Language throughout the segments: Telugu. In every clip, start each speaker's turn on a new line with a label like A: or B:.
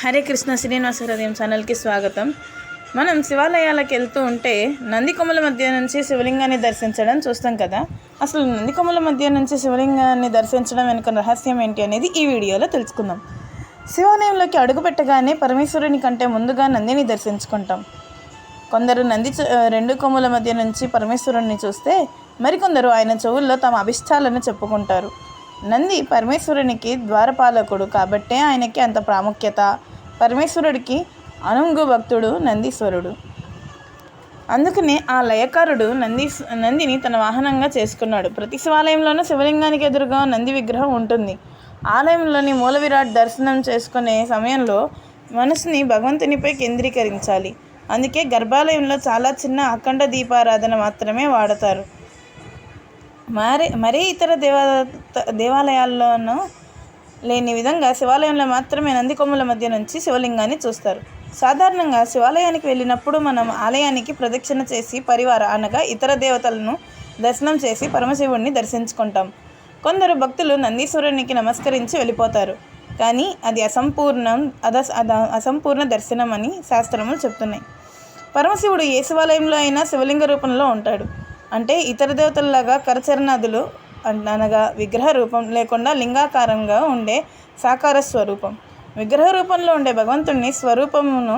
A: హరే కృష్ణ శ్రీనివాస హృదయం ఛానల్కి స్వాగతం. మనం శివాలయాలకు వెళ్తూ ఉంటే నందికొమ్మల మధ్య నుంచి శివలింగాన్ని దర్శించడం చూస్తాం కదా. అసలు నందికొమ్మల మధ్య నుంచి శివలింగాన్ని దర్శించడం వెనుక రహస్యం ఏంటి అనేది ఈ వీడియోలో తెలుసుకుందాం. శివాలయంలోకి అడుగు పెట్టగానే పరమేశ్వరుని కంటే ముందుగా నందిని దర్శించుకుంటాం. కొందరు నంది రెండు కొమ్ముల మధ్య నుంచి పరమేశ్వరుణ్ణి చూస్తే మరికొందరు ఆయన చెవుల్లో తమ అభిష్టాలను చెప్పుకుంటారు. నంది పరమేశ్వరునికి ద్వారపాలకుడు కాబట్టే ఆయనకి అంత ప్రాముఖ్యత. పరమేశ్వరుడికి అనుంగు భక్తుడు నందీశ్వరుడు. అందుకనే ఆ లయకారుడు నందిని తన వాహనంగా చేసుకున్నాడు. ప్రతి శివాలయంలోనూ శివలింగానికి ఎదురుగా నంది విగ్రహం ఉంటుంది. ఆలయంలోని మూల విరాట్ దర్శనం చేసుకునే సమయంలో మనసుని భగవంతునిపై కేంద్రీకరించాలి. అందుకే గర్భాలయంలో చాలా చిన్న అఖండ దీపారాధన మాత్రమే వాడతారు. మరే ఇతర దేవాలయాల్లోనూ లేని విధంగా శివాలయంలో మాత్రమే నందికొమ్మల మధ్య నుంచి శివలింగాన్ని చూస్తారు. సాధారణంగా శివాలయానికి వెళ్ళినప్పుడు మనం ఆలయానికి ప్రదక్షిణ చేసి పరివార అనగా ఇతర దేవతలను దర్శనం చేసి పరమశివుడిని దర్శించుకుంటాం. కొందరు భక్తులు నందీశ్వరునికి నమస్కరించి వెళ్ళిపోతారు. కానీ అది అసంపూర్ణ దర్శనం అని శాస్త్రములు చెప్తున్నాయి. పరమశివుడు ఏ శివాలయంలో అయినా శివలింగ రూపంలో ఉంటాడు. అంటే ఇతర దేవతల్లాగా కరచరణాదులు అనగా విగ్రహ రూపం లేకుండా లింగాకారంగా ఉండే సాకార స్వరూపం. విగ్రహ రూపంలో ఉండే భగవంతుని స్వరూపమును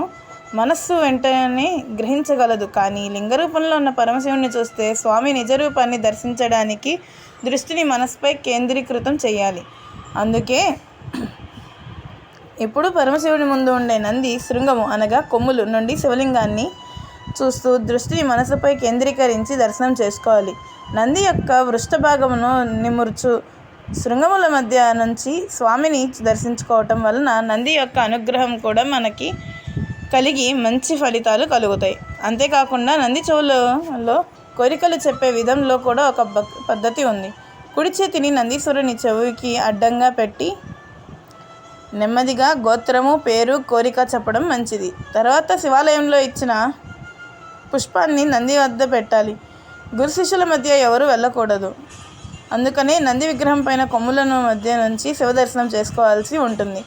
A: మనస్సు వెంటనే గ్రహించగలదు. కానీ లింగ రూపంలో ఉన్న పరమశివుని చూస్తే స్వామి నిజరూపాన్ని దర్శించడానికి దృష్టిని మనస్సుపై కేంద్రీకృతం చేయాలి. అందుకే ఎప్పుడు పరమశివుడి ముందు ఉండే నంది శృంగము అనగా కొమ్ములు నుండి శివలింగాన్ని చూస్తూ దృష్టిని మనసుపై కేంద్రీకరించి దర్శనం చేసుకోవాలి. నంది యొక్క వృష్ఠభాగమును నిముర్చు శృంగముల మధ్య నుంచి స్వామిని దర్శించుకోవటం వలన నంది యొక్క అనుగ్రహం కూడా మనకి కలిగి మంచి ఫలితాలు కలుగుతాయి. అంతేకాకుండా నంది చెవులలో కోరికలు చెప్పే విధంలో కూడా ఒక పద్ధతి ఉంది. కుడి చేతిని నందీశ్వరుని చెవికి అడ్డంగా పెట్టి నెమ్మదిగా గోత్రము, పేరు, కోరిక చెప్పడం మంచిది. తర్వాత శివాలయంలో ఇచ్చిన పుష్పాన్ని నంది వద్ద పెట్టాలి. గురు శిష్యుల మధ్య ఎవరు వెళ్ళకూడదు. అందుకనే నంది విగ్రహం పైన కొమ్ములను మధ్య నుంచి శివదర్శనం చేసుకోవాల్సి ఉంటుంది.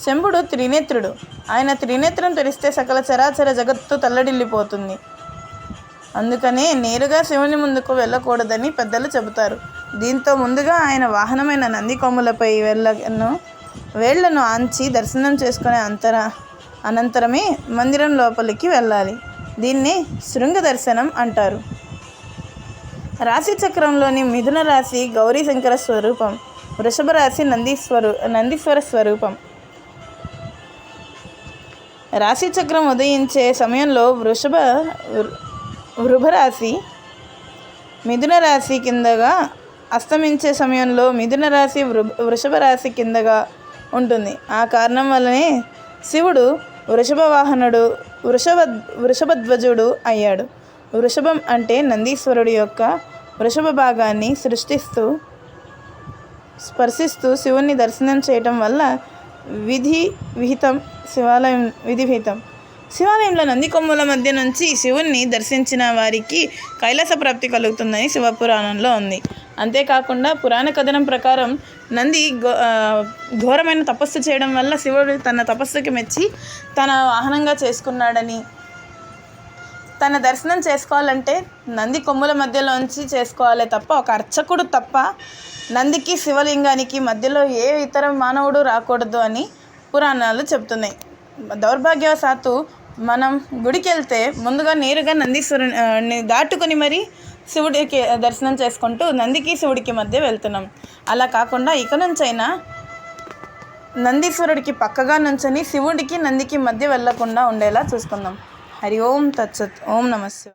A: శంభుడు త్రినేత్రుడు. ఆయన త్రినేత్రం తెరిస్తే సకల చరాచర జగత్తు తల్లడిల్లిపోతుంది. అందుకనే నేరుగా శివుని ముందుకు వెళ్ళకూడదని పెద్దలు చెబుతారు. దీంతో ముందుగా ఆయన వాహనమైన నంది కొమ్ములపై వేళ్లను ఆంచి దర్శనం చేసుకునే అనంతరమే మందిరం లోపలికి వెళ్ళాలి. దీన్ని శృంగ దర్శనం అంటారు. రాశి చక్రంలోని మిథున రాశి గౌరీ శంకర స్వరూపం, వృషభ రాశి నందీశ్వర స్వరూపం. రాశి చక్రం ఉదయించే సమయంలో వృషభరాశి మిథున రాశి కిందగా, అస్తమించే సమయంలో మిథున రాశి వృషభ రాశి కిందగా ఉంటుంది. ఆ కారణం వల్లనే శివుడు వృషభ వాహనుడు, వృషభధ్వజుడు అయ్యాడు. వృషభం అంటే నందీశ్వరుడి యొక్క వృషభ భాగాన్ని స్పర్శిస్తూ శివుణ్ణి దర్శనం చేయటం వల్ల విధివిహితం. శివాలయంలో నంది కొమ్ముల మధ్య నుంచి శివుణ్ణి దర్శించిన వారికి కైలాస ప్రాప్తి కలుగుతుందని శివపురాణంలో ఉంది. అంతేకాకుండా పురాణ కథనం ప్రకారం నంది ఘోరమైన తపస్సు చేయడం వల్ల శివుడు తన తపస్సుకి మెచ్చి తన వాహనంగా చేసుకున్నాడని, తన దర్శనం చేసుకోవాలంటే నంది కొమ్ముల మధ్యలోంచి చేసుకోవాలి తప్ప ఒక అర్చకుడు తప్ప నందికి శివలింగానికి మధ్యలో ఏ ఇతర మానవుడు రాకూడదు అని పురాణాలు చెప్తున్నాయి. దౌర్భాగ్యవశాత్తు మనం గుడికి వెళ్తే ముందుగా నేరుగా నందీశ్వరుని దాటుకొని మరీ శివుడికి దర్శనం చేసుకుంటూ నందికి శివుడికి మధ్య వెళ్తున్నాం. అలా కాకుండా ఇక నుంచైనా నందీశ్వరుడికి పక్కగా నుంచొని శివుడికి నందికి మధ్య వెళ్లకుండా ఉండేలా చూసుకుందాం. హరి ఓం తత్సత్. ఓం నమః శివాయ.